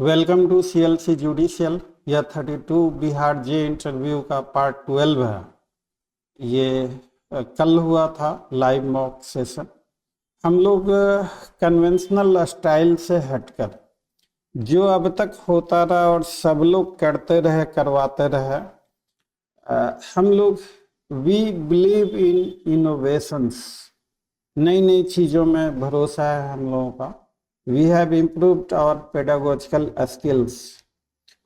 Welcome to CLC judicial. यह 32 बिहार जे interview का part 12 है। ये कल हुआ था लाइव मॉक सेशन। हम लोग कन्वेंशनल स्टाइल से हटकर जो अब तक होता रहा और सब लोग करते रहे करवाते रहे, हम लोग वी बिलीव इन इनोवेशंस। नई नई चीज़ों में भरोसा है हम लोगों का। We have improved our pedagogical skills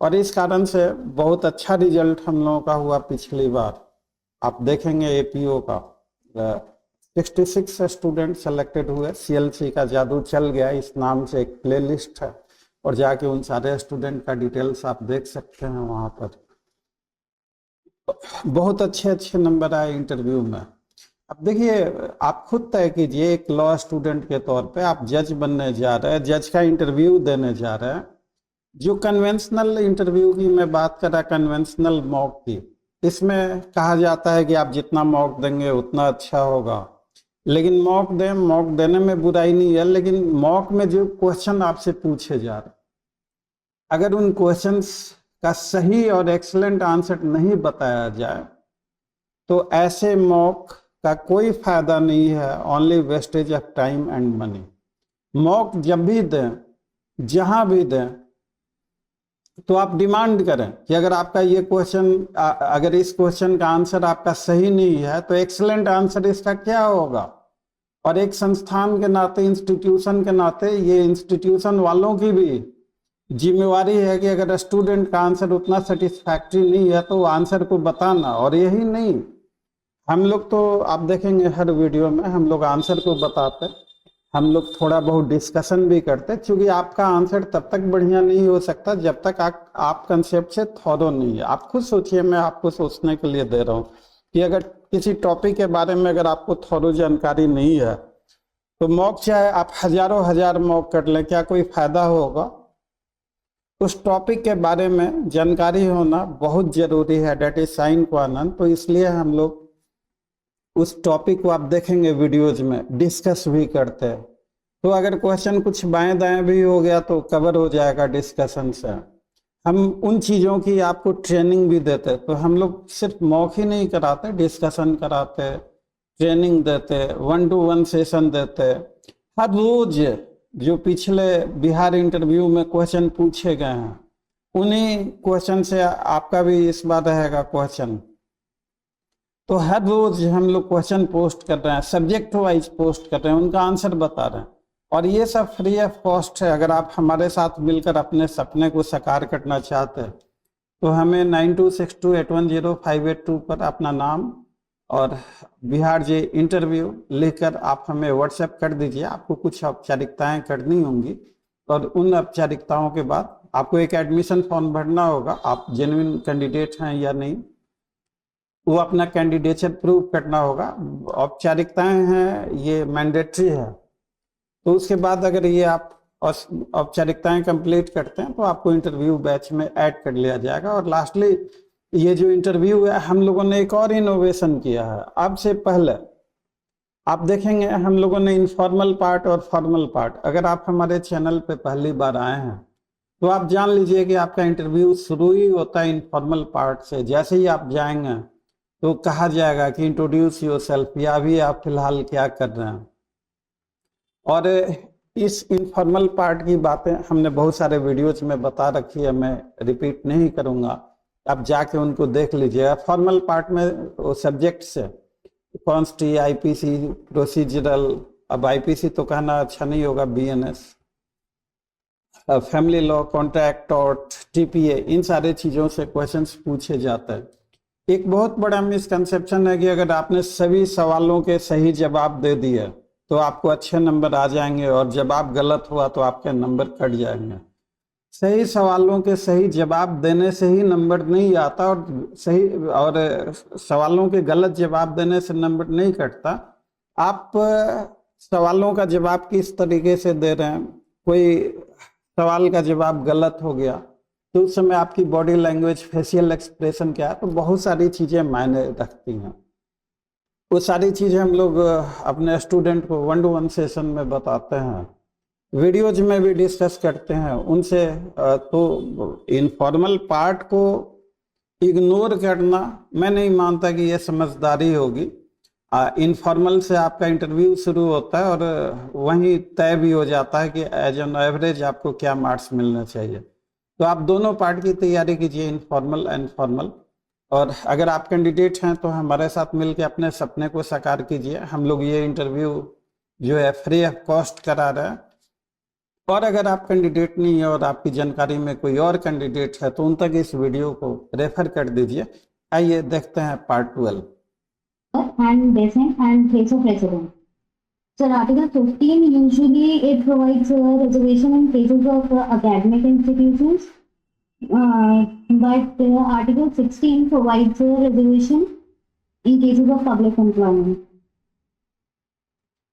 और इस कारण से बहुत अच्छा रिजल्ट हम लोगों का हुआ पिछली बार। आप देखेंगे एपीओ का 66 स्टूडेंट सेलेक्टेड हुए। सीएलसी का जादू चल गया, इस नाम से एक प्लेलिस्ट है और जाके उन सारे स्टूडेंट का डिटेल्स आप देख सकते हैं। वहाँ पर बहुत अच्छे नंबर आए इंटरव्यू में। अब देखिए, आप खुद तय कीजिए, एक लॉ स्टूडेंट के तौर पे आप जज बनने जा रहे हैं, जज का इंटरव्यू देने जा रहे हैं। जो कन्वेंशनल इंटरव्यू की मैं बात कर रहा, कन्वेंशनल मॉक की, इसमें कहा जाता है कि आप जितना मॉक देंगे उतना अच्छा होगा। लेकिन मॉक देने में बुराई नहीं है, लेकिन मॉक में जो क्वेश्चन आपसे पूछे जा रहे, अगर उन क्वेश्चंस का सही और एक्सीलेंट आंसर नहीं बताया जाए तो ऐसे मॉक का कोई फायदा नहीं है, only wastage of time and money. Mock जब भी दें, जहां भी दें, तो आप डिमांड करें कि अगर आपका ये क्वेश्चन, अगर इस क्वेश्चन का आंसर आपका सही नहीं है तो एक्सीलेंट आंसर इसका क्या होगा। और एक संस्थान के नाते, इंस्टीट्यूशन के नाते, ये इंस्टीट्यूशन वालों की भी जिम्मेवारी है कि अगर स्टूडेंट का आंसर उतना सेटिस्फैक्ट्री नहीं है तो आंसर को बताना। और यही नहीं, हम लोग तो आप देखेंगे हर वीडियो में हम लोग आंसर को बताते, हम लोग थोड़ा बहुत डिस्कशन भी करते, क्योंकि आपका आंसर तब तक बढ़िया नहीं हो सकता जब तक आप कंसेप्ट से थॉरो नहीं है। आप खुद सोचिए, मैं आपको सोचने के लिए दे रहा हूँ कि अगर किसी टॉपिक के बारे में अगर आपको थॉरो जानकारी नहीं है तो मॉक चाहे आप हजार मॉक कर लें, क्या कोई फायदा होगा। उस टॉपिक के बारे में जानकारी होना बहुत जरूरी है, डेट इज साइन क्वा नॉन। तो इसलिए हम लोग उस टॉपिक को, आप देखेंगे वीडियोज में, डिस्कस भी करते हैं। तो अगर क्वेश्चन कुछ बाएं दाएं भी हो गया तो कवर हो जाएगा डिस्कशन से। हम उन चीज़ों की आपको ट्रेनिंग भी देते, तो हम लोग सिर्फ मॉक ही नहीं कराते, डिस्कशन कराते, ट्रेनिंग देते, 1-to-1 सेशन देते। हर रोज जो पिछले बिहार इंटरव्यू में क्वेश्चन पूछे गए हैं, उन्हीं क्वेश्चन से आपका भी इस बार रहेगा क्वेश्चन। तो हर रोज हम लोग क्वेश्चन पोस्ट कर रहे हैं, सब्जेक्ट वाइज पोस्ट कर रहे हैं, उनका आंसर बता रहे हैं। और ये सब फ्री ऑफ कॉस्ट है। अगर आप हमारे साथ मिलकर अपने सपने को साकार करना चाहते हैं तो हमें 9262810582 पर अपना नाम और बिहार जे इंटरव्यू लिखकर आप हमें व्हाट्सएप कर दीजिए। आपको कुछ औपचारिकताएं करनी होंगी और उन औपचारिकताओं के बाद आपको एक एडमिशन फॉर्म भरना होगा। आप जेन्युइन कैंडिडेट हैं या नहीं, वो अपना कैंडिडेचर प्रूव करना होगा। औपचारिकताएं हैं, ये मैंडेटरी है। तो उसके बाद अगर ये आप औपचारिकताएं कंप्लीट करते हैं तो आपको इंटरव्यू बैच में ऐड कर लिया जाएगा। और लास्टली, ये जो इंटरव्यू है, हम लोगों ने एक और इनोवेशन किया है। अब से पहले आप देखेंगे हम लोगों ने इनफॉर्मल पार्ट और फॉर्मल पार्ट, अगर आप हमारे चैनल पे पहली बार आए हैं तो आप जान लीजिए कि आपका इंटरव्यू शुरू ही होता है इनफॉर्मल पार्ट से। जैसे ही आप जाएंगे तो कहा जाएगा कि इंट्रोड्यूस योरसेल्फ, या भी आप फिलहाल क्या कर रहे हैं। और इस इनफॉर्मल पार्ट की बातें हमने बहुत सारे वीडियोज में बता रखी है, मैं रिपीट नहीं करूंगा, आप जाके उनको देख लीजिएगा। फॉर्मल पार्ट में वो सब्जेक्ट से कॉन्स्टी, आईपीसी, प्रोसीजरल, अब आईपीसी तो कहना अच्छा नहीं होगा, BNS, family law, contract tort, TPA, इन सारे चीज़ों से क्वेश्चंस पूछे जाते हैं। एक बहुत बड़ा मिसकंसेप्शन है कि अगर आपने सभी सवालों के सही जवाब दे दिए तो आपको अच्छे नंबर आ जाएंगे और जवाब गलत हुआ तो आपके नंबर कट जाएंगे। सही सवालों के सही जवाब देने से ही नंबर नहीं आता, और सवालों के गलत जवाब देने से नंबर नहीं कटता। आप सवालों का जवाब किस तरीके से दे रहे हैं, कोई सवाल का जवाब गलत हो गया तो उस समय आपकी बॉडी लैंग्वेज, फेशियल एक्सप्रेशन क्या है, तो बहुत सारी चीज़ें मायने रखती हैं। वो सारी चीज़ें हम लोग अपने स्टूडेंट को 1-to-1 सेशन में बताते हैं। वीडियोज में भी डिस्कस करते हैं उनसे। तो इनफॉर्मल पार्ट को इग्नोर करना मैं नहीं मानता कि यह समझदारी होगी। इनफॉर्मल से आपका इंटरव्यू शुरू होता है और वहीं तय भी हो जाता है कि एज एन एवरेज आपको क्या मार्क्स मिलना चाहिए। तो आप दोनों पार्ट की तैयारी कीजिए, इनफॉर्मल एंड फॉर्मल। और अगर आप कैंडिडेट हैं तो हमारे साथ मिलकर अपने सपने को साकार कीजिए। हम लोग ये इंटरव्यू जो है फ्री ऑफ कॉस्ट करा रहे हैं। और अगर आप कैंडिडेट नहीं है और आपकी जानकारी में कोई और कैंडिडेट है तो उन तक इस वीडियो को रेफर कर दीजिए। आइए देखते हैं part 12। And descent and place of residence. So Article 15 usually it provides a reservation in cases of academic institutions, but Article 16 provides a reservation in cases of public employment.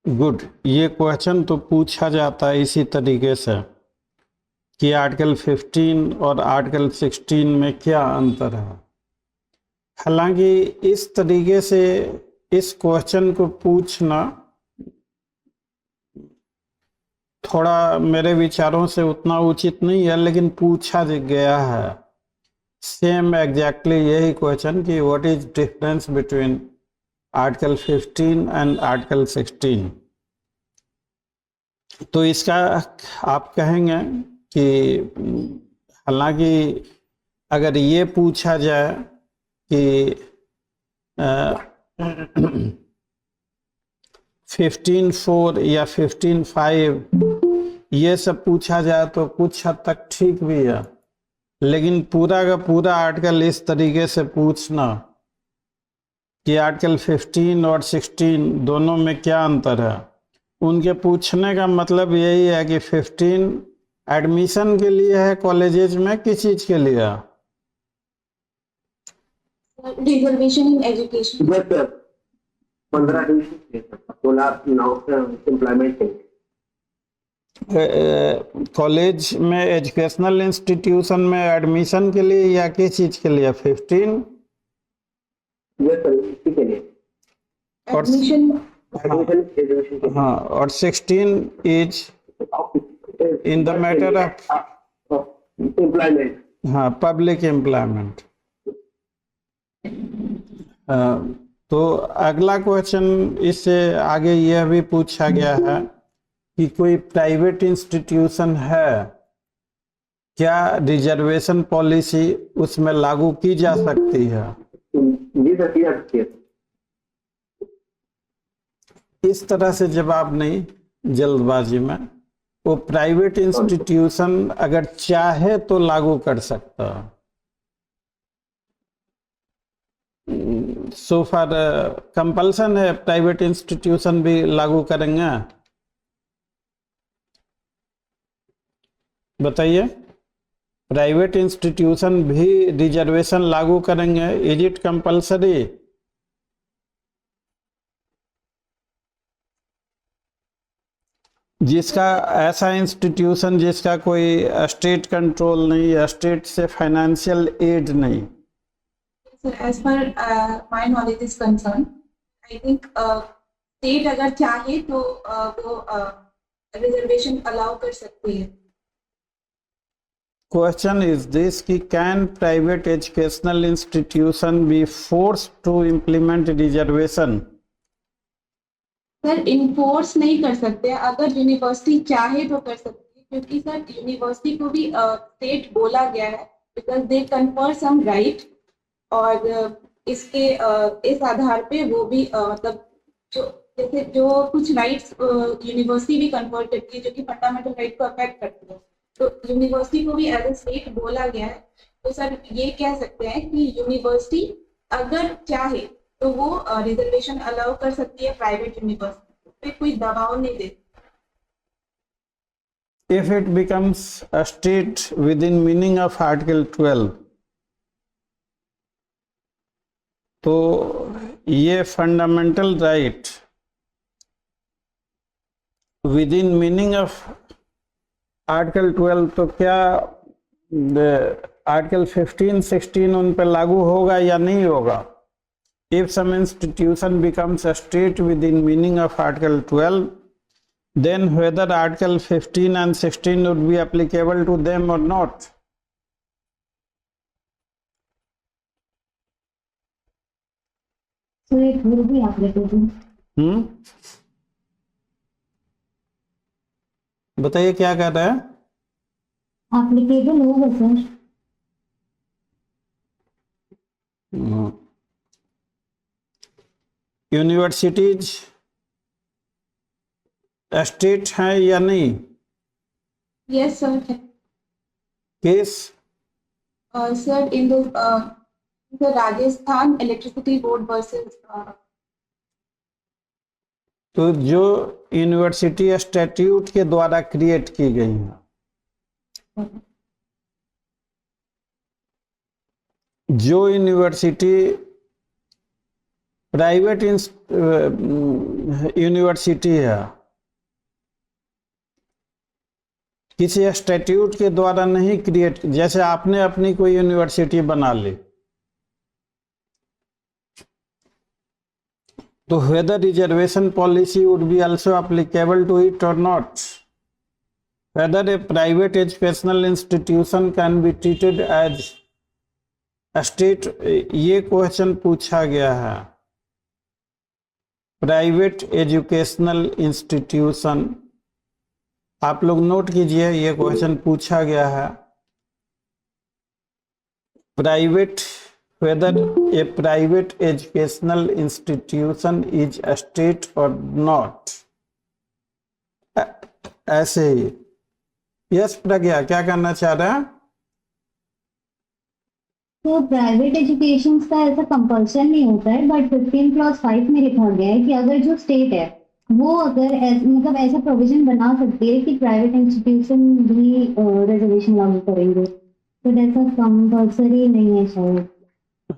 Good, ये question तो पूछा जाता है इसी तरीके से कि article 15 और आर्टिकल 16 में क्या अंतर है। हालांकि इस तरीके से इस क्वेश्चन को पूछना थोड़ा मेरे विचारों से उतना उचित नहीं है, लेकिन पूछा गया है सेम एग्जैक्टली यही क्वेश्चन कि what is difference between article 15 and article 16। तो इसका आप कहेंगे कि हालांकि अगर ये पूछा जाए कि 15.4 या 15.5 ये सब पूछा जाए तो कुछ हद तक ठीक भी है, लेकिन पूरा का पूरा आर्टिकल इस तरीके से पूछना कि आर्टिकल 15 और 16 दोनों में क्या अंतर है, उनके पूछने का मतलब यही है कि 15 एडमिशन के लिए है कॉलेजेज में, किस चीज के लिए है? Reservation in education. 15 दिन 16 एम्प्लॉयमेंट। कॉलेज में एजुकेशनल इंस्टीट्यूशन में एडमिशन के लिए या किस चीज के लिए? 15 इसी के लिए और एडमिशन। हाँ, और 16 is in the matter of employment. हाँ, पब्लिक एम्प्लॉयमेंट। तो अगला क्वेश्चन इससे आगे यह भी पूछा गया है कि कोई प्राइवेट इंस्टीट्यूशन है, क्या रिजर्वेशन पॉलिसी उसमें लागू की जा सकती है? जी सर, की जा सकती है। इस तरह से जवाब नहीं जल्दबाजी में। वो प्राइवेट इंस्टीट्यूशन अगर चाहे तो लागू कर सकता है। सो फार कंपल्सन है प्राइवेट इंस्टीट्यूशन भी लागू करेंगे? बताइए, प्राइवेट इंस्टीट्यूशन भी रिजर्वेशन लागू करेंगे? Is it compulsory? जिसका ऐसा इंस्टीट्यूशन जिसका कोई स्टेट कंट्रोल नहीं है, स्टेट से फाइनेंशियल एड नहीं। Sir, as far my knowledge is concerned, I think state अगर चाहे तो वो रिजर्वेशन अलाउ कर सकती है। Question is this कि can private educational institution be forced to implement reservation? Sir enforce नहीं कर सकते, अगर यूनिवर्सिटी चाहे तो कर सकती है, क्योंकि सर यूनिवर्सिटी को भी स्टेट बोला गया है because they confer some right, और इसके इस आधार पे वो भी मतलब जो जैसे जो कुछ राइट्स यूनिवर्सिटी भी कन्फर करती है जो कि फंडामेंटल राइट को अफेक्ट करती है, तो यूनिवर्सिटी को भी एज ए स्टेट बोला गया है। तो सर ये कह सकते हैं कि यूनिवर्सिटी अगर चाहे तो वो रिजर्वेशन अलाउ कर सकती है प्राइवेट यूनिवर्सिटी पे, कोई दबाव नहीं दे। If it becomes a state within meaning of Article 12, तो ये fundamental right with in meaning of article 12, तो क्या आर्टिकल 15, 16 उन पर लागू होगा या नहीं होगा? If some institution becomes a state within meaning of Article 12, then whether article 15 and 16 would be applicable to them or not. So it will be applicable. बताइए क्या कर रहे हैं? Applicable होगा सर. यूनिवर्सिटीज स्टेट है या नहीं? Yes, sir. Case Sir, in the Rajasthan Electricity Board versus तो जो यूनिवर्सिटी स्टैट्यूट के द्वारा क्रिएट की गई है, जो यूनिवर्सिटी प्राइवेट यूनिवर्सिटी है, किसी स्टैट्यूट के द्वारा नहीं क्रिएट, जैसे आपने अपनी कोई यूनिवर्सिटी बना ली, तो whether reservation policy would be also applicable to it or not, whether a private educational institution can be treated as a state, ये क्वेश्चन पूछा गया है. प्राइवेट एजुकेशनल इंस्टीट्यूशन, आप लोग नोट कीजिए, ये क्वेश्चन पूछा गया है. Private, whether a private educational institution is a state or not. ऐसे ही. यस प्रज्ञा, क्या करना चाह रहे हैं? तो प्राइवेट एजुकेशन का ऐसा कंपल्सन नहीं होता है, बट 15 + 5 में लिखा गया है कि अगर जो स्टेट है वो अगर मतलब ऐसा प्रोविजन बना सकती है कि प्राइवेट इंस्टीट्यूशन भी रिजर्वेशन लागू करेंगे, तो ऐसा कंपल्सरी नहीं है शायद.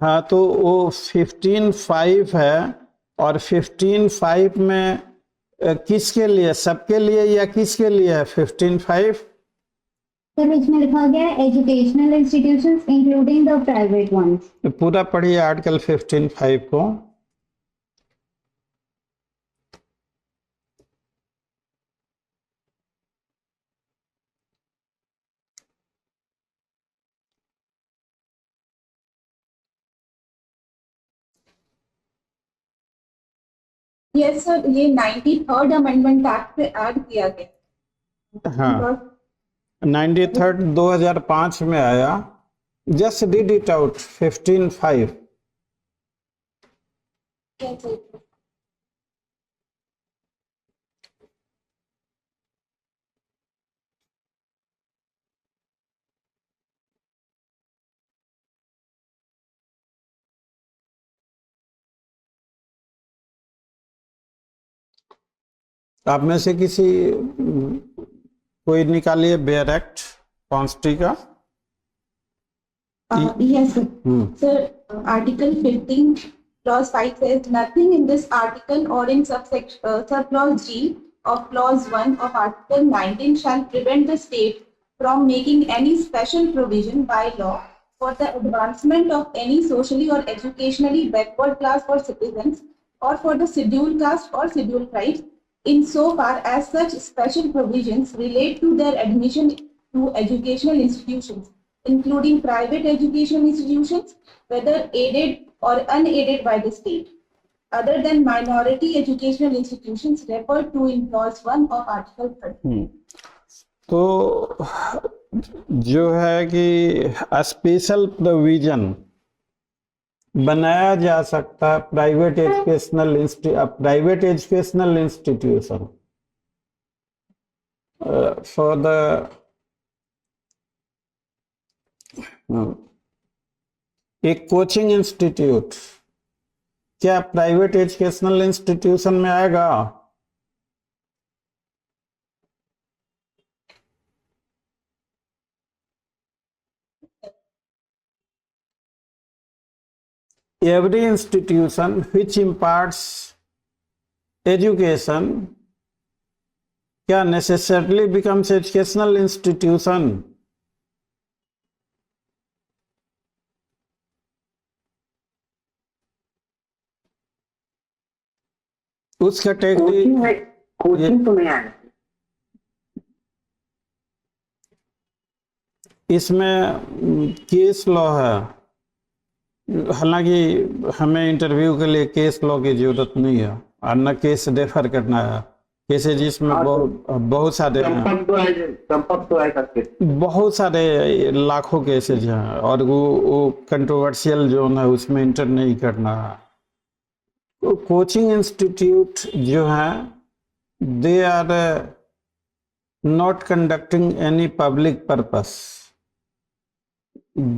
हाँ, तो वो 15(5) है, और 15(5) में किसके लिए, सबके लिए या किसके लिए है 15(5)? सर उसमें लिखा गया है educational institutions including the private ones. पूरा पढ़िए आर्टिकल 15(5) को. yes, sir, ये 93rd अमेंडमेंट एक्ट पे ऐड किया गया. हाँ, 93 2005 में आया. Just read it out 15(5). Yes, sir. आप में से किसी कोई निकालिए बेयर एक्ट कॉन्स्टी का. Yes, sir. Sir, Article 15 Clause 5 says nothing in this article or in subclause G of Clause 1 of Article 19 shall prevent the state from making any special provision by law for the advancement of any socially or educationally backward class or citizens, or for the scheduled caste or scheduled tribes, insofar as such special provisions relate to their admission to educational institutions, including private educational institutions, whether aided or unaided by the state, other than minority educational institutions referred to in clause 1 of Article 30. तो जो है कि special provision बनाया जा सकता है private educational institution for the एक coaching institute क्या प्राइवेट एजुकेशनल इंस्टीट्यूशन में आएगा? Every institution which imparts education क्या necessarily becomes educational institution? उस कैटेगरी कोचिंग तो नहीं आएगा. इसमें केस लॉ है, हालांकि हमें इंटरव्यू के लिए केस लॉ की जरूरत नहीं है और न केस रेफर करना है। केसेज जिसमें हाँ, बहुत सारे हैं, संपर्क तो है करके। बहुत सारे लाखों केसेज हैं और वो कंट्रोवर्शियल जोन है, उसमें इंटर नहीं करना है। तो कोचिंग इंस्टीट्यूट जो है they are not conducting any public purpose,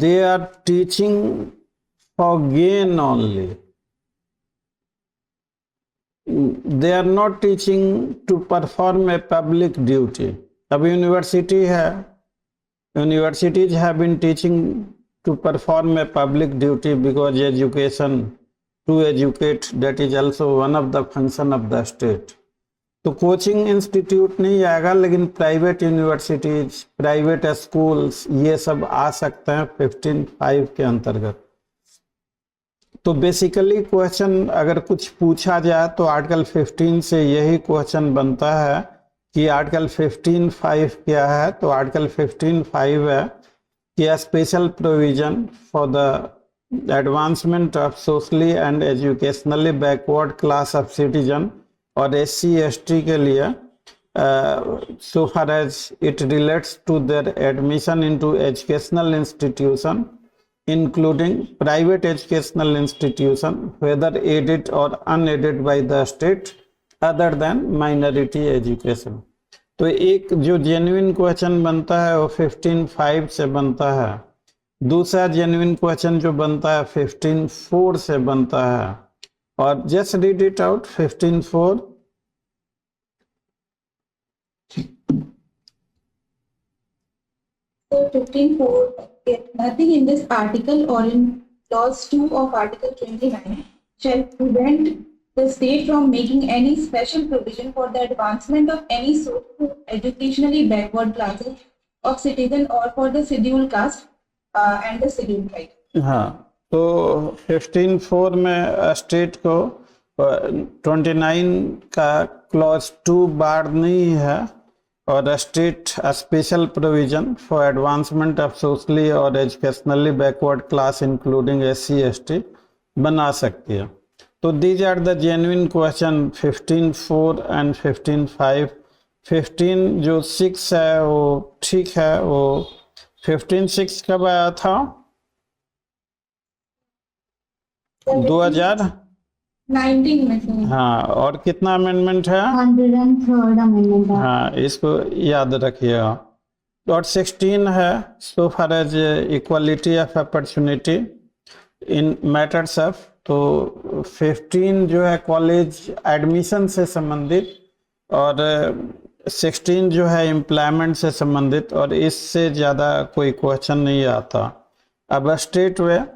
they are teaching for gain only, they are not teaching to perform a public duty. अब यूनिवर्सिटी है, universities have been teaching to perform a public duty because education, to educate, that is also one of the function of the state. तो coaching institute नहीं आएगा, लेकिन private universities, private schools ये सब आ सकते हैं 15(5) के अंतर्गत। तो बेसिकली क्वेश्चन अगर कुछ पूछा जाए तो आर्टिकल 15 से यही क्वेश्चन बनता है कि आर्टिकल 15(5) क्या है। तो आर्टिकल 15(5) है कि special provision for the advancement of socially and educationally backward class of citizen और SC/ST के लिए so far as it relates to their admission into educational institution including private educational institution whether aided or unaided by the state other than minority education। तो एक जो genuine question बनता है वो 15(5) से बनता है, दूसरा जेन्युइन क्वेश्चन जो बनता है 15(4) से बनता है। और just read it out 15(4). So 15(4), nothing in this article or in clause 2 of Article 29 shall prevent the state from making any special provision for the advancement of any social educationally backward classes of citizen or for the scheduled caste and the scheduled tribe। हाँ, तो 15(4) में state को 29 का clause 2 बार नहीं है और state special provision for advancement of socially और educationally backward class including SC/ST बना सकती है। तो these are the genuine question 15(4) and 15(5). 15 जो 6 है वो ठीक है, वो 15(6) कब आया था? 19 में से। हाँ, और कितना अमेंडमेंट है? 103rd amendment. हाँ, इसको याद रखिएगा। और 16 है so far as equality of opportunity in matters of. तो 15 जो है कॉलेज एडमिशन से संबंधित और 16 जो है एम्प्लॉयमेंट से संबंधित, और इससे ज़्यादा कोई क्वेश्चन नहीं आता। अब स्टेट में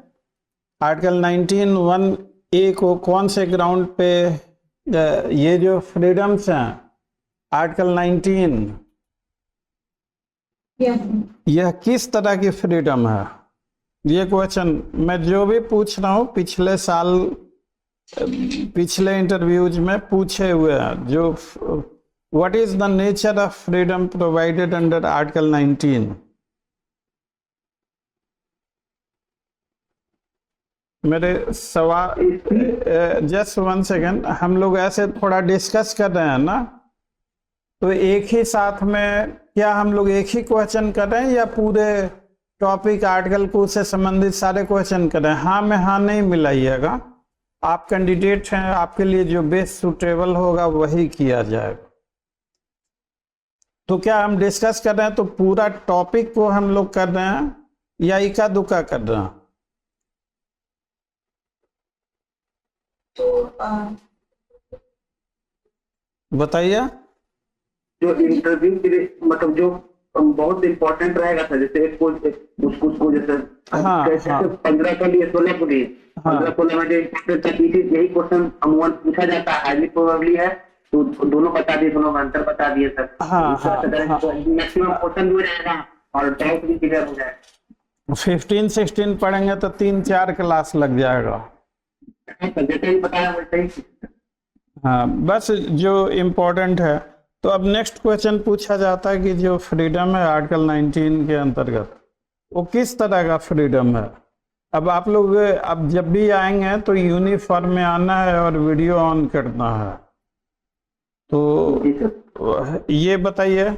आर्टिकल 19(1)(a) को कौन से ग्राउंड पे ये जो फ्रीडम्स हैं आर्टिकल 19 यह किस तरह की फ्रीडम है? ये क्वेश्चन मैं जो भी पूछ रहा हूँ पिछले साल पिछले इंटरव्यूज में पूछे हुए हैं। जो what is the nature of freedom provided under article 19? मेरे सवाल जस्ट 1 सेकेंड, हम लोग ऐसे थोड़ा डिस्कस कर रहे हैं ना, तो एक ही साथ में क्या हम लोग एक ही क्वेश्चन कर रहे हैं या पूरे टॉपिक आर्टिकल को से संबंधित सारे क्वेश्चन कर रहे हैं? हाँ में हाँ नहीं मिलाइएगा। आप कैंडिडेट हैं, आपके लिए जो बेस्ट सूटेबल होगा वही किया जाएगा। तो क्या हम डिस्कस कर रहे हैं तो पूरा टॉपिक को हम लोग कर रहे हैं या इक्का दुक्का कर रहे हैं? तो बताइए। जो इंटरव्यू के लिए मतलब जो बहुत इम्पोर्टेंट रहेगा था, जैसे उसको जैसे हाँ, कैसे हाँ। 15 के लिए 16 के लिए 15-16 में जो इम्पोर्टेंट था यही क्वेश्चन अमूमन पूछा जाता है, हाईली प्रोबेबली है। तो दोनों बता दिए, दोनों में अंतर बता दिए सर। मैक्सिमम क्वेश्चन भी रहेगा और डाउट भी क्लियर हो जाएगा। 15-16 पढ़ेंगे तो 3-4 क्लास लग जाएगा। जैसे ही बताया वैसे ही। हाँ, बस जो इम्पोर्टेंट है। तो अब नेक्स्ट क्वेश्चन पूछा जाता है कि जो फ्रीडम है आर्टिकल 19 के अंतर्गत, वो किस तरह का फ्रीडम है? अब आप लोग अब जब भी आएंगे तो यूनिफॉर्म में आना है और वीडियो ऑन करना है। तो ये बताइए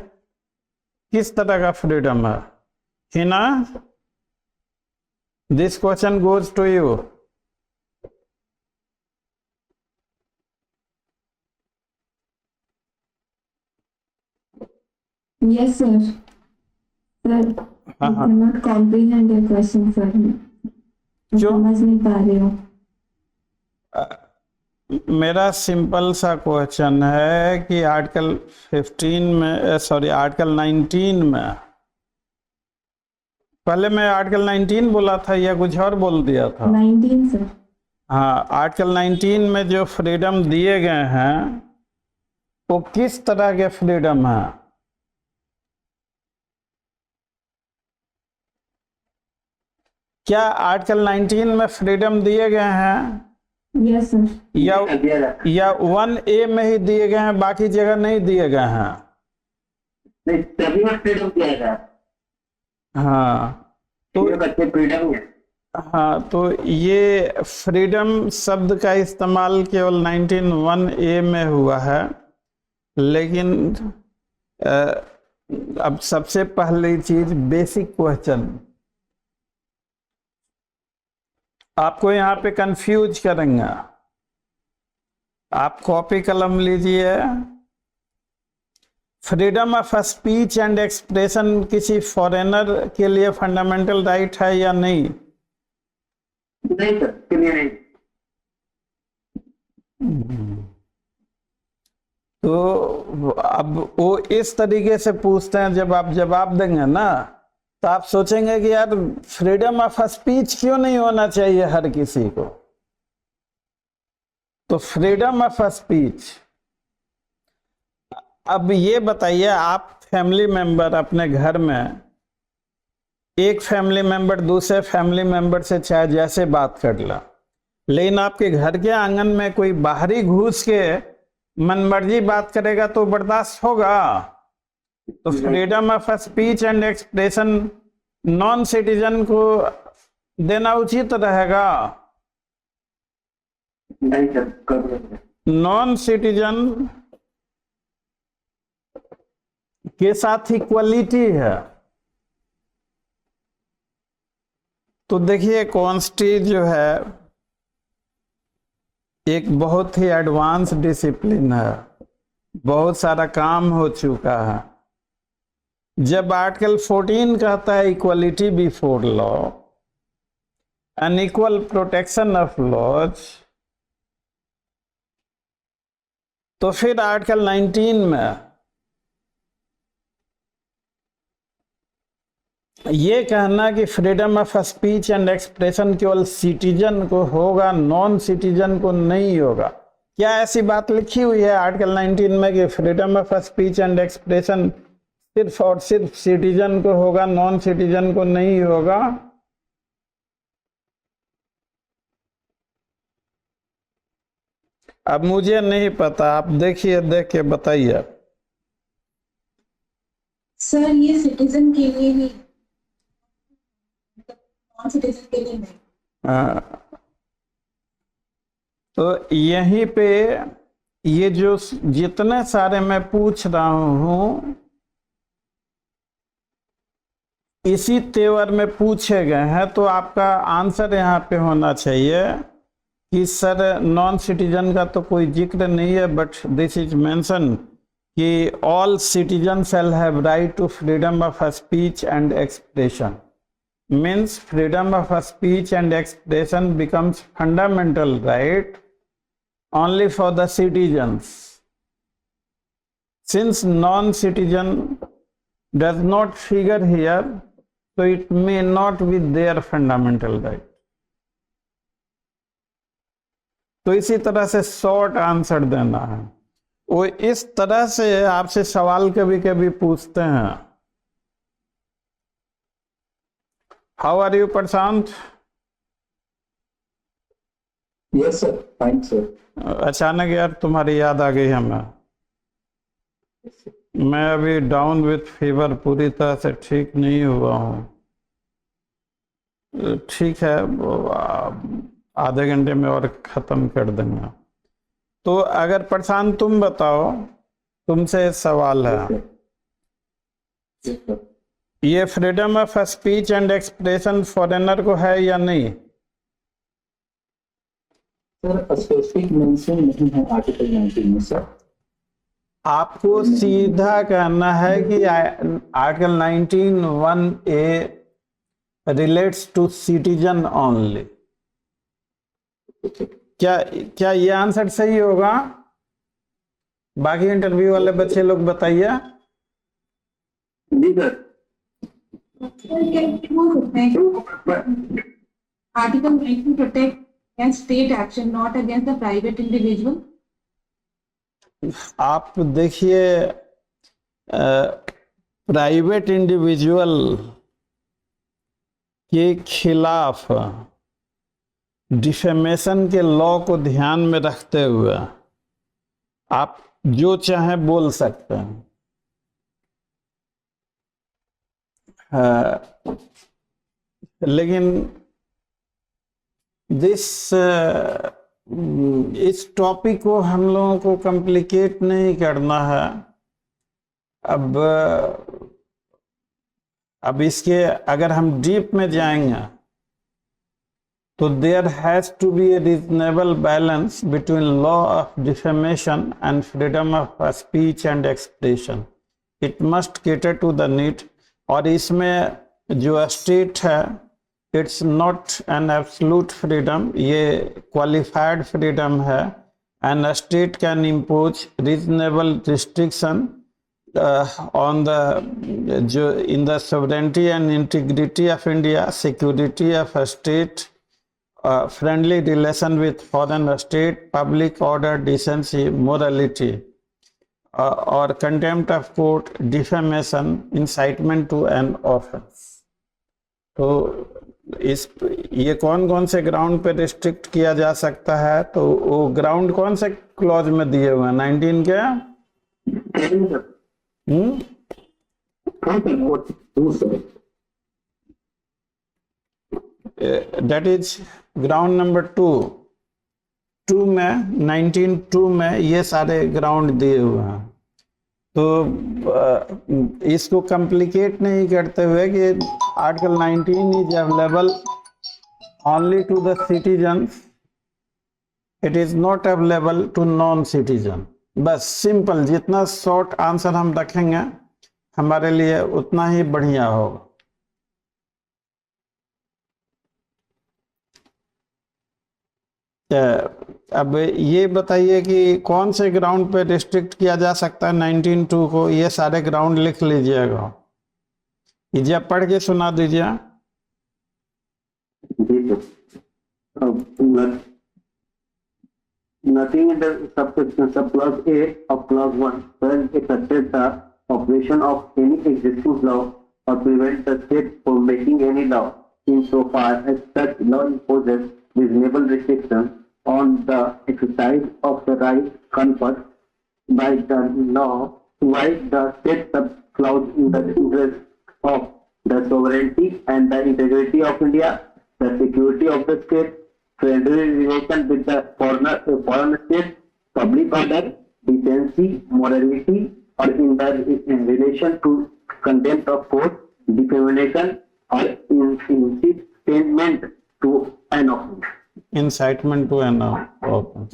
किस तरह का फ्रीडम है? Hina, this question goes to you. Yes, sir. Sir, I cannot comprehend your question, sir. क्यों? समझ नहीं पा रही हूँ। मेरा सिंपल सा क्वेश्चन है कि आर्टिकल 15 में, सॉरी आर्टिकल 19 में, पहले मैं आर्टिकल 19 बोला था या कुछ और बोल दिया था? 19, सर। हाँ, आर्टिकल 19 में जो फ्रीडम दिए गए हैं वो किस तरह के फ्रीडम है? क्या आर्टिकल 19 में फ्रीडम दिए गए हैं? Yes sir. या 1A में ही दिए गए हैं, बाकी जगह नहीं दिए गए हैं? नहीं, तभी में फ्रीडम दिया गया। हाँ तो फ्रीडम है। हाँ, तो ये फ्रीडम शब्द का इस्तेमाल केवल 19(1)(a) में हुआ है। लेकिन अब सबसे पहली चीज, बेसिक क्वेश्चन आपको यहाँ पे कंफ्यूज करेंगे। आप कॉपी कलम लीजिए। Freedom of speech and expression किसी फॉरेनर के लिए फंडामेंटल राइट है या नहीं? नहीं सर, क्लियर नहीं। तो अब वो इस तरीके से पूछते हैं, जब आप जवाब देंगे ना तो आप सोचेंगे कि यार फ्रीडम ऑफ स्पीच क्यों नहीं होना चाहिए हर किसी को? तो फ्रीडम ऑफ स्पीच, अब ये बताइए, आप फैमिली मेंबर अपने घर में, एक फैमिली मेंबर दूसरे फैमिली मेंबर से चाहे जैसे बात कर ला, लेकिन आपके घर के आंगन में कोई बाहरी घुस के मनमर्जी बात करेगा तो बर्दाश्त होगा? तो freedom of speech and expression non citizen को देना उचित रहेगा? नहीं सर, नॉन सिटीजन के साथ इक्वलिटी है। तो देखिए, कॉन्स्टी जो है एक बहुत ही एडवांस डिसिप्लिन है, बहुत सारा काम हो चुका है। जब आर्टिकल 14 कहता है equality before law, unequal protection of laws, तो फिर आर्टिकल 19 में ये कहना कि freedom of speech and expression केवल सिटीजन को होगा, नॉन सिटीजन को नहीं होगा, क्या ऐसी बात लिखी हुई है आर्टिकल 19 में कि freedom of speech and expression सिर्फ और सिर्फ सिटीजन को होगा, नॉन सिटीजन को नहीं होगा? अब मुझे नहीं पता, आप देखिए, देख के बताइए। सर ये सिटीजन के लिए ही, नॉन सिटीजन के लिए नहीं। तो यहीं पे ये जो जितने सारे मैं पूछ रहा हूं इसी तेवर में पूछे गए हैं, तो आपका आंसर यहाँ पे होना चाहिए कि सर नॉन सिटीजन का तो कोई जिक्र नहीं है, बट दिस इज मेंशन कि all citizen shall have right to freedom of speech and expression. Means freedom of speech and expression becomes fundamental right only for the citizens. Since non-citizen does not figure here, so it may not be their fundamental right. तो इसी तरह से short answer देना है। वो इस तरह से आपसे सवाल कभी कभी पूछते हैं। How are you Prashant? Yes sir, fine sir. अचानक यार तुम्हारी याद आ गई हमें। मैं अभी डाउन विथ फीवर, पूरी तरह से ठीक नहीं हुआ हूँ। ठीक है, वो आधे घंटे में और ख़त्म कर देंगे। तो अगर प्रशांत तुम बताओ, तुमसे सवाल है, Yes, sir. ये freedom of speech and expression foreigner को है या नहीं? सर स्पेसिफिक मेंशन नहीं है आर्टिकल 19 में सर। आपको सीधा कहना है कि article 19(1)(a relates to citizen only. क्या ये आंसर सही होगा? बाकी इंटरव्यू वाले बच्चे लोग बताइए। जी सर। बोल सकते हैं article 19 protect against state action not against the private individual. आप देखिए, प्राइवेट इंडिविजुअल के खिलाफ डिफेमेशन के लॉ को ध्यान में रखते हुए आप जो चाहें बोल सकते हैं। लेकिन इस टॉपिक को हम लोगों को कॉम्प्लिकेट नहीं करना है। अब इसके अगर हम डीप में जाएंगे तो there has to be a reasonable balance between law of defamation and freedom of speech and expression. It must cater to the need. और इसमें जो स्टेट है, it's not an absolute freedom, ये क्वालिफाइड फ्रीडम है। And state can impose reasonable restriction on in the sovereignty and integrity of India, security of a state, friendly relation with foreign state, public order, decency, morality, or contempt of court, defamation, incitement to an offense। तो ये कौन कौन से ground पे restrict किया जा सकता है? तो वो ग्राउंड कौन से क्लॉज में दिए हुए हैं 19 के? That is ग्राउंड नंबर 2 में 19(2) में ये सारे ग्राउंड दिए हुए हैं। तो इसको कॉम्प्लिकेट नहीं करते हुए कि article 19 is available only to the citizens, it is not available to non citizen. बस सिंपल, जितना शॉर्ट आंसर हम रखेंगे हमारे लिए उतना ही बढ़िया होगा। अब ये बताइए कि कौन से ग्राउंड पे रिस्ट्रिक्ट किया जा सकता है 19(2) को? ये सारे ग्राउंड लिख लीजिएगा, ये पढ़ के सुना दीजिए। Nothing in the subclause A of clause 1 will affect the operation of any existing law or prevent the state from making any law insofar as such law imposes reasonable restrictions on the exercise of the right conferred by the law, while the state subclause in the interest of the sovereignty and the integrity of India, the security of the state, friendly relation with the foreign state, public order, decency, morality, or in relation to contempt of court, defamation, or incitement to an offense। Incitement to an offense।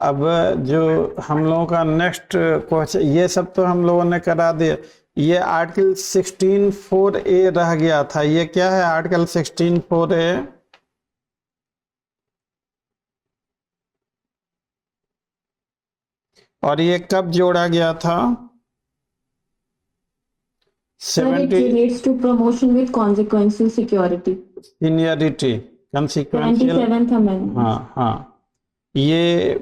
अब जो हम लोगों का next question, ये सब तो हम लोगों ने करा दिया। ये आर्टिकल 16(4)(a) रह गया था। ये क्या है आर्टिकल 16(4)(a)? और ये कब जोड़ा गया था? It relates to promotion with consequential security. Seniority, कंसिक्वेंशियल। 27th Amendment। हाँ, ये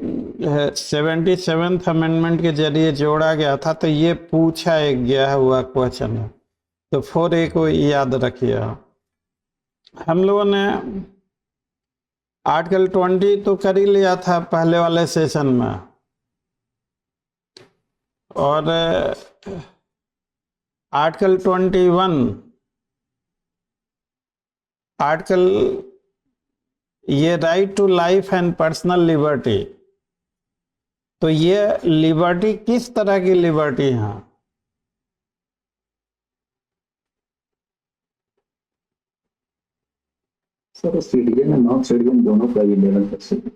77th अमेंडमेंट के जरिए जोड़ा गया था। तो ये पूछा गया हुआ क्वेश्चन है, तो 4(a) को याद रखिए। हम लोगों ने आर्टिकल 20 तो कर ही लिया था पहले वाले सेशन में, और आर्टिकल 21 आर्टिकल ये right to life and personal liberty, तो ये लिबर्टी किस तरह की लिबर्टी है? सर सिटीजन और नॉन सिटीजन दोनों का ये लेवल कर सकते।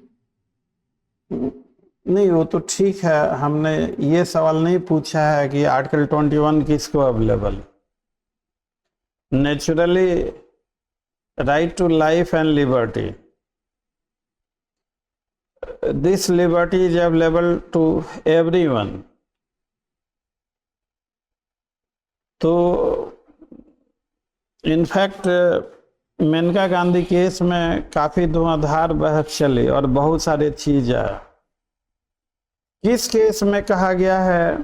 नहीं, वो तो ठीक है, हमने ये सवाल नहीं पूछा है कि आर्टिकल 21 किसको available. Naturally right to life and liberty, this liberty is available to everyone. तो इनफैक्ट मेनका गांधी केस में काफी धुआंधार बहस चली और बहुत सारी चीज है। किस केस में कहा गया है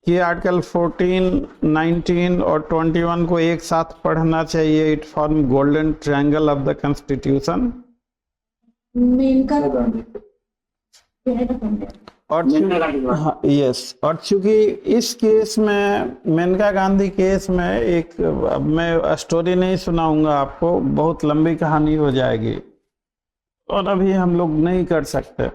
कि आर्टिकल 14, 19 और 21 को एक साथ पढ़ना चाहिए, it form golden triangle of the constitution. Maneka और यस, और चूंकि इस केस में, मेनका गांधी केस में, एक, अब मैं स्टोरी नहीं सुनाऊंगा आपको, बहुत लंबी कहानी हो जाएगी और अभी हम लोग नहीं कर सकते।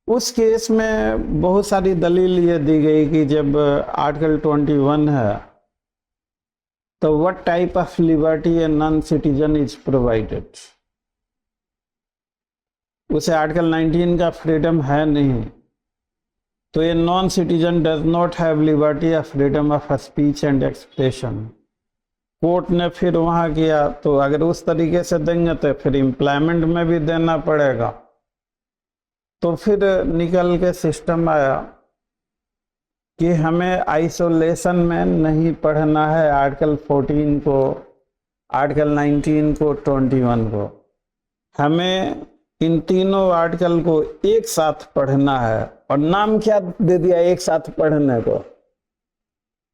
उस केस में बहुत सारी दलील ये दी गई कि जब आर्टिकल 21 है तो what type of liberty a non citizen is provided. उसे आर्टिकल 19 का फ्रीडम है नहीं, तो ये non citizen does not have liberty of freedom of speech and expression. Court ने फिर वहाँ किया, तो अगर उस तरीके से देंगे तो फिर एम्प्लॉयमेंट में भी देना पड़ेगा। तो फिर निकल के सिस्टम आया कि हमें आइसोलेशन में नहीं पढ़ना है आर्टिकल 14 को, आर्टिकल 19 को, 21 को, हमें इन तीनों आर्टिकल को एक साथ पढ़ना है। और नाम क्या दे दिया एक साथ पढ़ने को?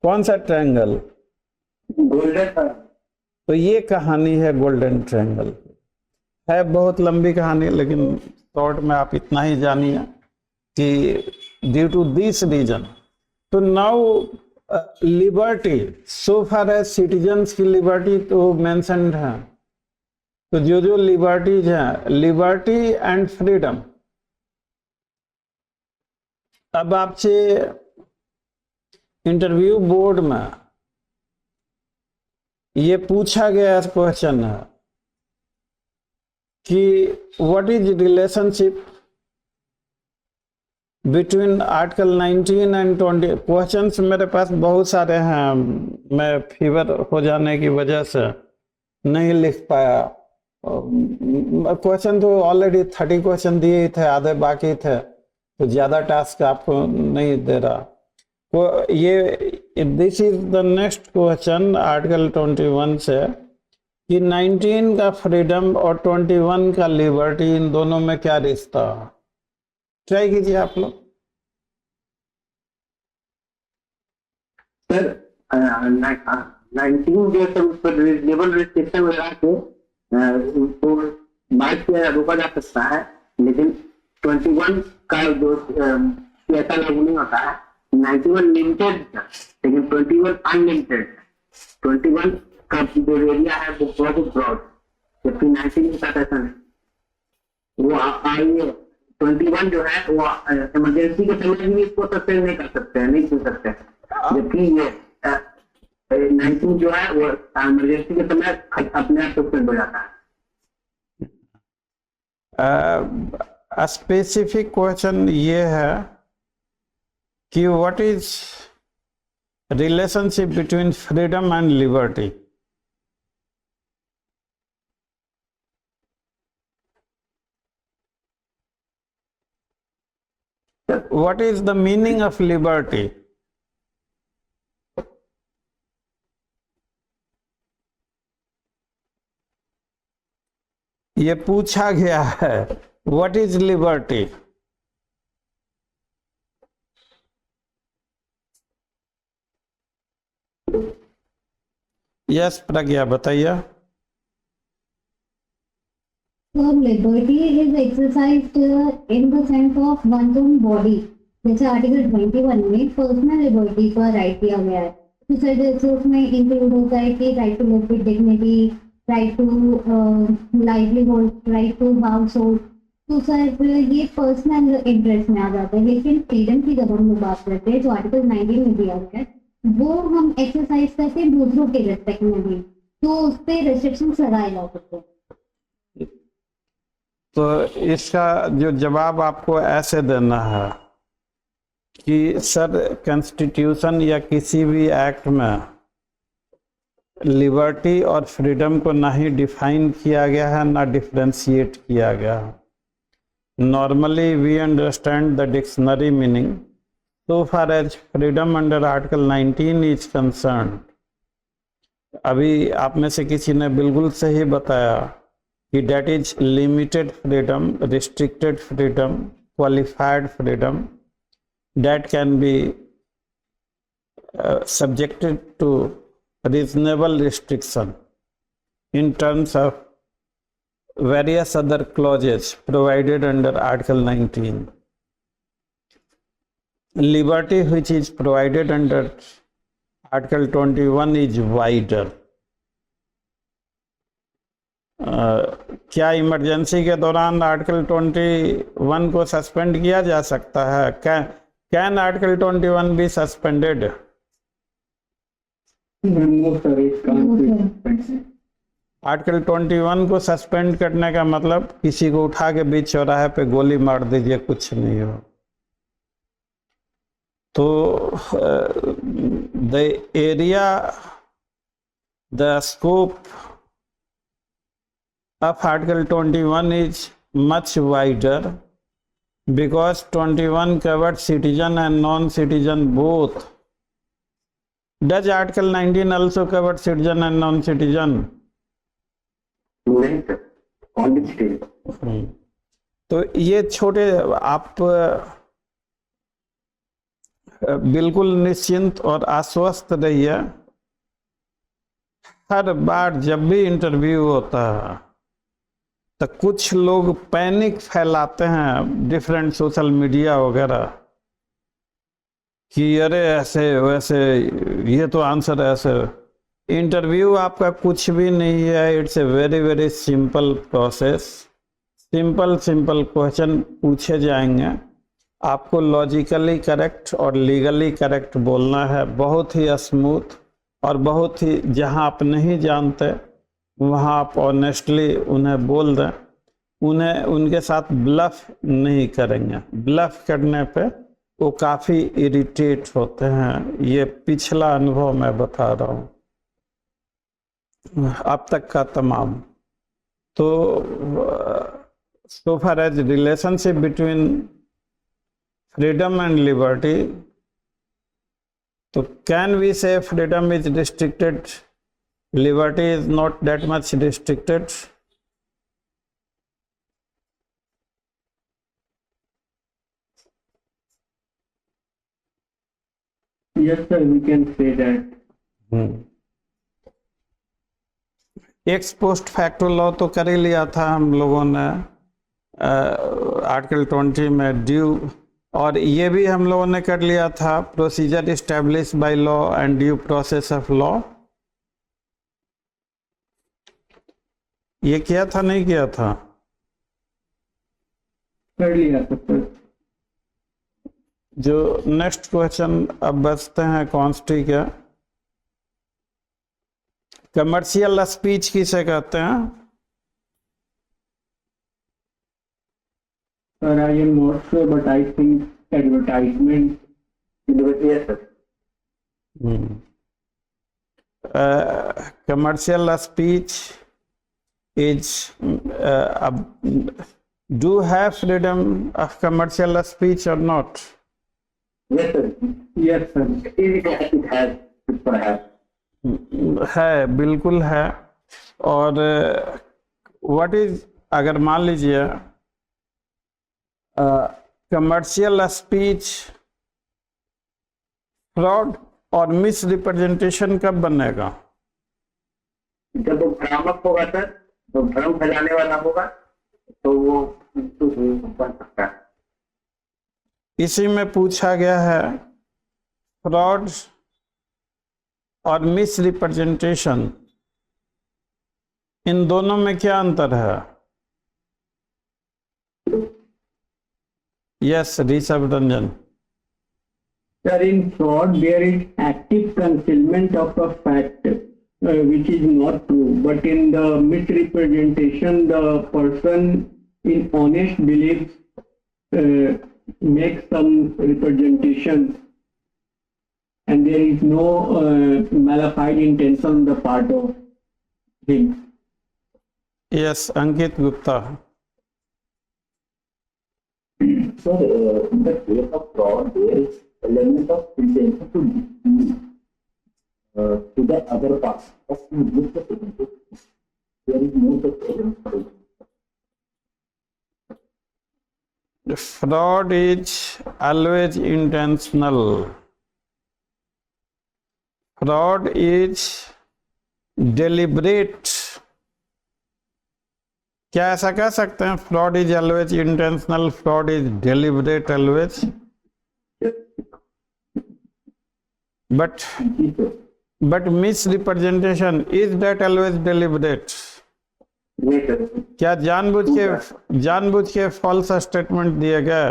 कौन सा ट्रायंगल? गोल्डन। तो ये कहानी है गोल्डन ट्रायंगल। है बहुत लंबी कहानी, लेकिन शॉर्ट में आप इतना ही जानिए कि ड्यू टू दिस रीजन, तो नाउ लिबर्टी, सो फार एज सिटीजन्स की लिबर्टी तो मेंशन्ड है। तो जो जो लिबर्टीज हैं, लिबर्टी एंड फ्रीडम। अब आपसे इंटरव्यू बोर्ड में ये पूछा गया क्वेश्चन है कि what is relationship between article 19 and 20। Questions मेरे पास बहुत सारे हैं, मैं फीवर हो जाने की वजह से नहीं लिख पाया। क्वेश्चन तो ऑलरेडी 30 क्वेश्चन दिए ही थे, आधे बाकी थे, तो ज़्यादा टास्क आपको नहीं दे रहा। ये this is the next question article 21 से कि 19 का फ्रीडम और 21 का लिबर्टी, इन दोनों में क्या रिश्ता? ट्राई कीजिए आप लोग। सर 19 जो है उस पर रीजनेबल रिस्ट्रिक्शन लगा के उसको बाइक से रोका जा सकता है, लेकिन 21 का जो ऐसा लागू नहीं होता है। 91 लिमिटेड है, लेकिन 21 अनलिमिटेड। 21 का जो एरिया है वो बहुत ब्रॉड, जबकि 19 के साथ ऐसा नहीं। वो आइए 21 जो है वो इमरजेंसी के समय भी इसको सस्पेंड नहीं कर सकते हैं, नहीं छू सकते, जबकि ये 19 जो है वो इमरजेंसी के समय अपने आप सस्पेंड हो जाता है। स्पेसिफिक क्वेश्चन ये है कि what is relationship between freedom and liberty? What is the meaning of liberty? ये पूछा गया है, What is liberty? यस प्रज्ञा बताइए। So liberty is exercised in the sense of one's own body. जैसे आर्टिकल 21 में पर्सनल लिबर्टी का right दिया गया है, तो सर जैसे उसमें इंक्लूड होता है कि right to live with dignity, right to livelihood, right to household, तो सर ये पर्सनल इंटरेस्ट में आ जाता है। लेकिन फ्रीडम की जब हम लोग बात करते हैं जो आर्टिकल 19 में दिया गया है, वो हम एक्सरसाइज करते हैं दूसरों के रिस्पेक्ट में भी, तो उस पर रिस्ट्रिक्शंस लगाए जा सकते हैं। तो इसका जो जवाब आपको ऐसे देना है कि सर कॉन्स्टिट्यूशन या किसी भी एक्ट में लिबर्टी और फ्रीडम को ना ही डिफाइन किया गया है ना डिफ्रेंशिएट किया गया है। Normally we understand the dictionary meaning so far as freedom under article 19 is concerned। अभी आप में से किसी ने बिल्कुल सही बताया कि that is limited freedom, restricted freedom, qualified freedom that can be subjected to reasonable restriction in terms of various other clauses provided under article 19। Liberty which is provided under article 21 is wider। क्या emergency के दौरान article 21 को suspend किया जा सकता है? Can article 21 be suspended? Article 21 को suspend करने का मतलब किसी को उठा के बीच चौराहे पे गोली मार दीजिए, कुछ नहीं हो। तो the area, the scope of article 21 is much wider because 21 covers citizen and non-citizen both। Does article 19 also cover citizen and non-citizen? नहीं सर, only citizen। तो ये छोटे आप बिल्कुल निश्चिंत और आश्वस्त रहिए। हर बार जब भी इंटरव्यू होता है तो कुछ लोग पैनिक फैलाते हैं डिफरेंट सोशल मीडिया वगैरह कि अरे ऐसे वैसे, ये तो आंसर ऐसे। इंटरव्यू आपका कुछ भी नहीं है। It's a very very simple process. Simple question पूछे जाएंगे, आपको लॉजिकली करेक्ट और लीगली करेक्ट बोलना है, बहुत ही स्मूथ और बहुत ही, जहां आप नहीं जानते वहां आप ऑनेस्टली उन्हें बोल दें। उन्हें उनके साथ ब्लफ नहीं करेंगे। ब्लफ करने पे वो काफ़ी इरिटेट होते हैं। ये पिछला अनुभव मैं बता रहा हूँ, अब तक का तमाम। तो so far as relationship between freedom and liberty, so can we say freedom is restricted, liberty is not that much restricted? Yes sir, we can say that। X post facto law तो कर ही लिया था हम लोगों ने article 20 में due, और ये भी हम लोगों ने कर लिया था procedure establish by law and due process of law. ये किया था नहीं किया था? कर लिया था सर। जो नेक्स्ट क्वेश्चन अब बचते हैं कॉन्स्टी के, कमर्शियल स्पीच किसे कहते हैं? Sir, I am not sure, but I think advertisement। Yes sir। Commercial speech is do have freedom of commercial speech or not? Yes sir। Yes sir। It has, perhaps। है, बिल्कुल है। और what is, अगर मान लीजिए commercial speech fraud और miss representation कब बनेगा? जब वो भ्रामक होगा सर, तो भ्रम फैलाने वाला होगा, तो वो बन सकता है। इसी में पूछा गया है फ्रॉड और मिस रिप्रेजेंटेशन इन दोनों में क्या अंतर है? Yes Rishabh Ranjan. Sir, in fraud, there is active concealment of a fact, which is not true. But in the misrepresentation, the person in honest belief makes some representation, and there is no malified intention on the part of him. Yes Ankit Gupta. Sir, in the case of fraud, there is element of intention to deceive to the other party. But in this case, there is no such element. Fraud is always intentional. Fraud is deliberate. क्या ऐसा कह सकते हैं? Fraud is always intentional, fraud is deliberate always. But miss representation is that always deliberate? क्या जानबूझ के false statement दिए गए?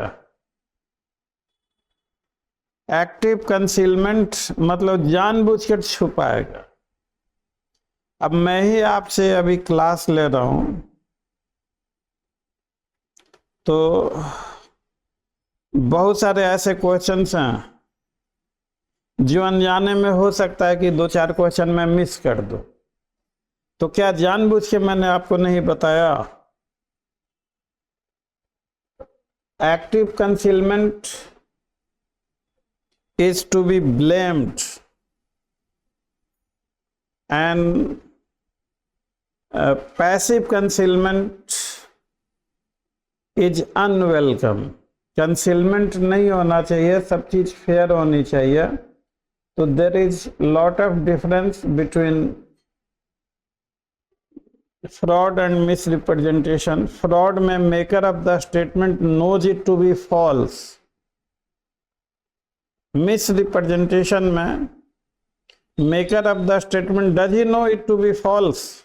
एक्टिव कंसीलमेंट मतलब जानबूझ के छुपाएगा। अब मैं ही आपसे अभी क्लास ले रहा हूं तो बहुत सारे ऐसे क्वेश्चंस हैं जो अनजाने में हो सकता है कि 2-4 क्वेश्चन मैं मिस कर दूं। तो क्या जानबूझ के मैंने आपको नहीं बताया? Active concealment is to be blamed and passive concealment is unwelcome. Concealment नहीं होना चाहिए, सब चीज फेयर होनी चाहिए। तो there is lot of difference between fraud and misrepresentation. Fraud में maker of the statement knows it to be false. Misrepresentation में maker of the statement does he know it to be false?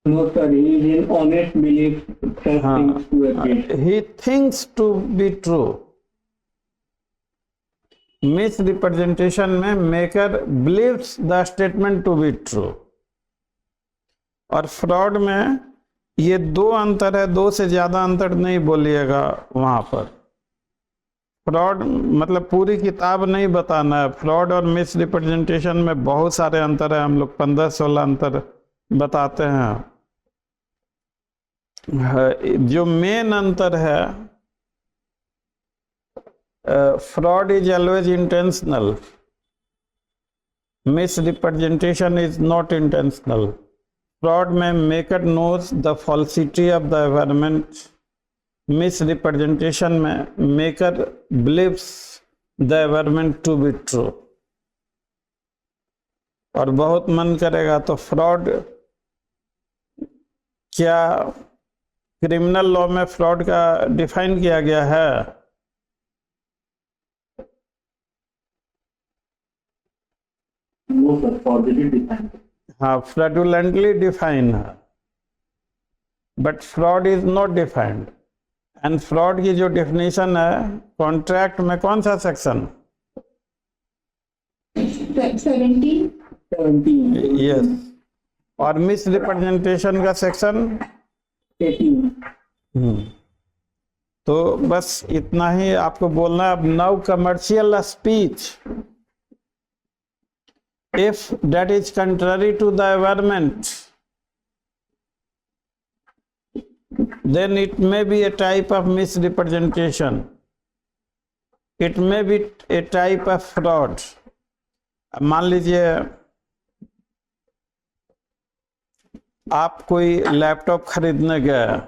No, sir, he is in honest belief that things to appear. He thinks to be true. Misrepresentation में maker believes the statement to be true. और fraud में ये 2 अंतर है, 2 से ज्यादा अंतर नहीं बोलिएगा वहां पर। फ्रॉड मतलब पूरी किताब नहीं बताना है। फ्रॉड और मिस रिप्रेजेंटेशन में बहुत सारे अंतर है, हम लोग 15-16 अंतर बताते हैं। जो मेन अंतर है, fraud is always intentional, misrepresentation is not intentional. Fraud में maker knows the falsity of the environment, misrepresentation में maker believes the environment to be true. और बहुत मन करेगा तो फ्रॉड, क्या क्रिमिनल लॉ में फ्रॉड का डिफाइन किया गया है? No, sir, forgery defined. हाँ, फ्रॉडुलेंटली डिफाइन है, but fraud is not defined. And fraud की जो डेफिनेशन है कॉन्ट्रैक्ट में कौन सा सेक्शन? 17. यस। और मिस रिप्रेजेंटेशन का सेक्शन 18. तो बस इतना ही आपको बोलना है। अब now commercial speech, if that is contrary to the environment, then it may be a type of misrepresentation, it may be a type of fraud. अब मान लीजिए आप कोई लैपटॉप खरीदने गए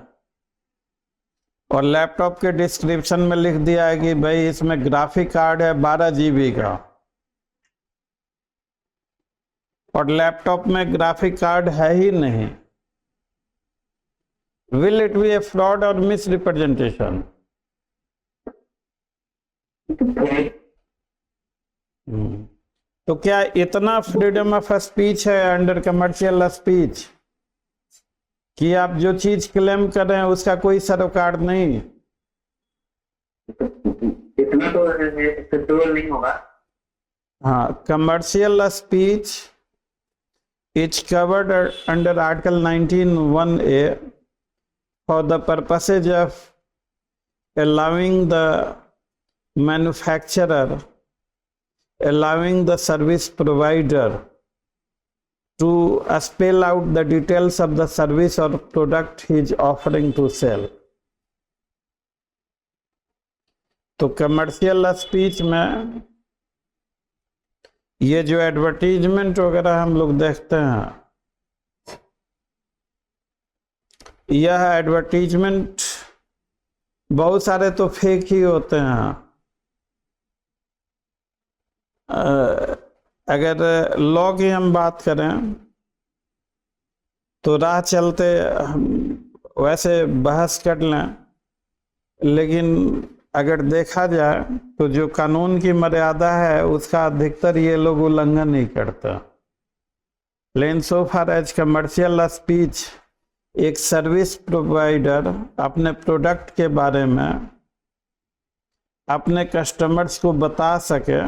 और लैपटॉप के डिस्क्रिप्शन में लिख दिया है कि भाई इसमें ग्राफिक कार्ड है 12 GB का, और लैपटॉप में ग्राफिक कार्ड है ही नहीं। Will it be a fraud or misrepresentation? तो क्या इतना फ्रीडम ऑफ स्पीच है अंडर कमर्शियल स्पीच कि आप जो चीज क्लेम कर रहे हैं उसका कोई सरोकार नहीं? इतना तो एक्सेप्टेबल नहीं होगा। हाँ, commercial speech is covered under article 19(1)(a for the purposes of allowing the manufacturer, allowing the service provider to spell out the details of the service or product he is offering to sell. तो commercial speech में ये जो advertisement वगैरह हम लोग देखते हैं, यह एडवर्टीजमेंट बहुत सारे तो फेक ही होते हैं। अगर लॉ की हम बात करें तो राह चलते वैसे बहस कर लें, लेकिन अगर देखा जाए तो जो कानून की मर्यादा है उसका अधिकतर ये लोग उल्लंघन नहीं करता। लेकिन सो फार एज कमर्शियल स्पीच एक सर्विस प्रोवाइडर अपने प्रोडक्ट के बारे में अपने कस्टमर्स को बता सके,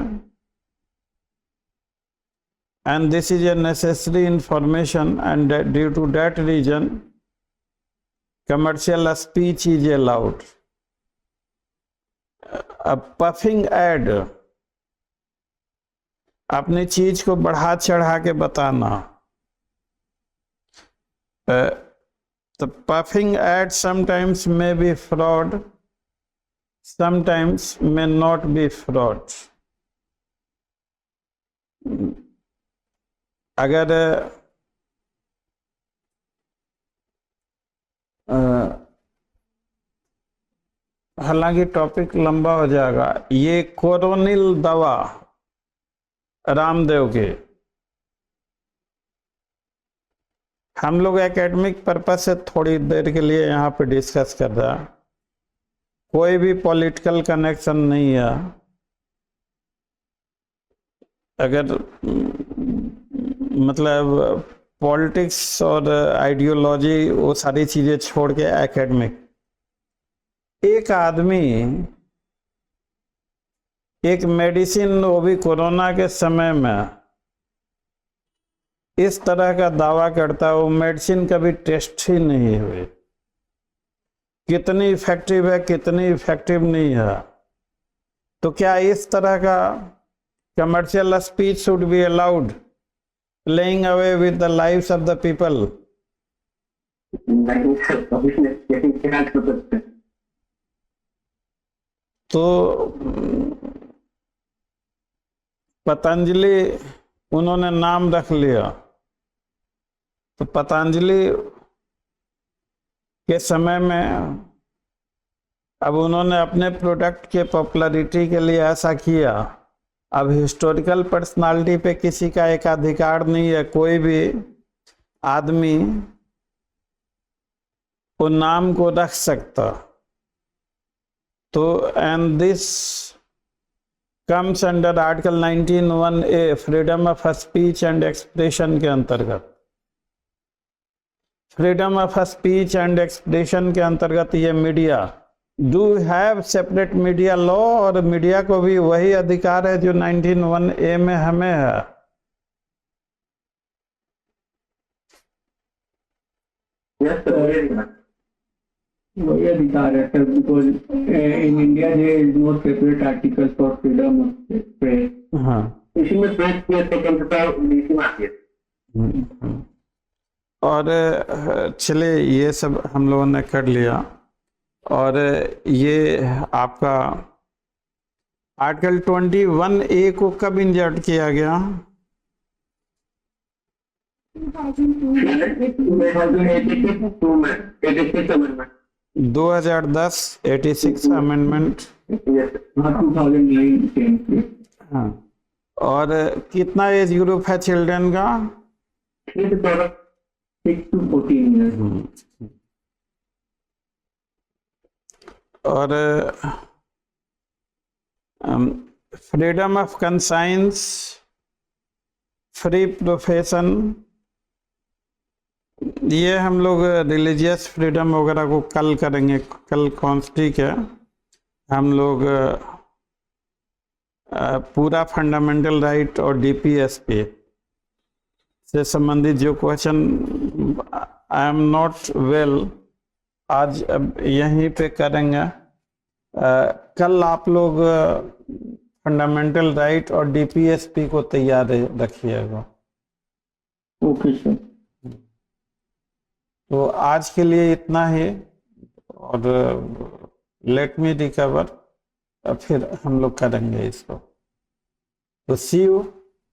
and this is a necessary information, and due to that reason commercial speech is allowed. A puffing ad, अपनी चीज को बढ़ा चढ़ा के बताना, the puffing ad sometimes may be fraud, sometimes may not be fraud. अगर हालांकि टॉपिक लंबा हो जाएगा, ये कोरोनिल दवा रामदेव के हम लोग एकेडमिक पर्पस से थोड़ी देर के लिए यहाँ पे डिस्कस कर रहा, कोई भी पॉलिटिकल कनेक्शन नहीं है। अगर मतलब पॉलिटिक्स और आइडियोलॉजी वो सारी चीजें छोड़ के एकेडमिक, एक आदमी एक मेडिसिन, वो भी कोरोना के समय में, इस तरह का दावा करता है वो मेडिसिन कभी टेस्ट ही नहीं हुई, कितनी इफेक्टिव है कितनी इफेक्टिव नहीं है। तो क्या इस तरह का commercial speech should be allowed, playing away with the lives of the people? तो पतंजलि उन्होंने नाम रख लिया, तो पतंजलि के समय में अब उन्होंने अपने प्रोडक्ट के पॉपुलैरिटी के लिए ऐसा किया। अब हिस्टोरिकल पर्सनालिटी पे किसी का एक अधिकार नहीं है, कोई भी आदमी वो नाम को रख सकता। तो and this comes under article 19(1)(a freedom of speech and expression के अंतर्गत। Freedom of speech and expression के अंतर्गत ये media do have separate media law, और मीडिया को भी वही अधिकार है जो 19(1)(a में हमें है। वही अधिकार है sir, because in India there is no separate article for freedom of press. हाँ, इसी में प्रेस की स्वतंत्रता नीति आती है। और चलिए ये सब हम लोगों ने कर लिया, और ये आपका आर्टिकल 21(a) को कब इंजर्ट किया गया? 2010 86 अमेंडमेंट। 2009। हाँ, और कितना एज ग्रुप है चिल्ड्रन का? 6 to 14 years। और freedom of conscience free profession, ये हम लोग रिलीजियस फ्रीडम वगैरह को कल करेंगे, कल कॉन्स्टिट्यूट है हम लोग पूरा फंडामेंटल राइट और डीपीएसपी से संबंधित जो question, I am not well, आज अब यहीं पे करेंगे। कल आप लोग फंडामेंटल राइट और डीपीएसपी को तैयार रखिएगा। Okay sir. तो आज के लिए इतना ही, और लेट मी रिकवर, फिर हम लोग करेंगे इसको। तो सी यू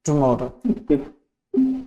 टुमारो।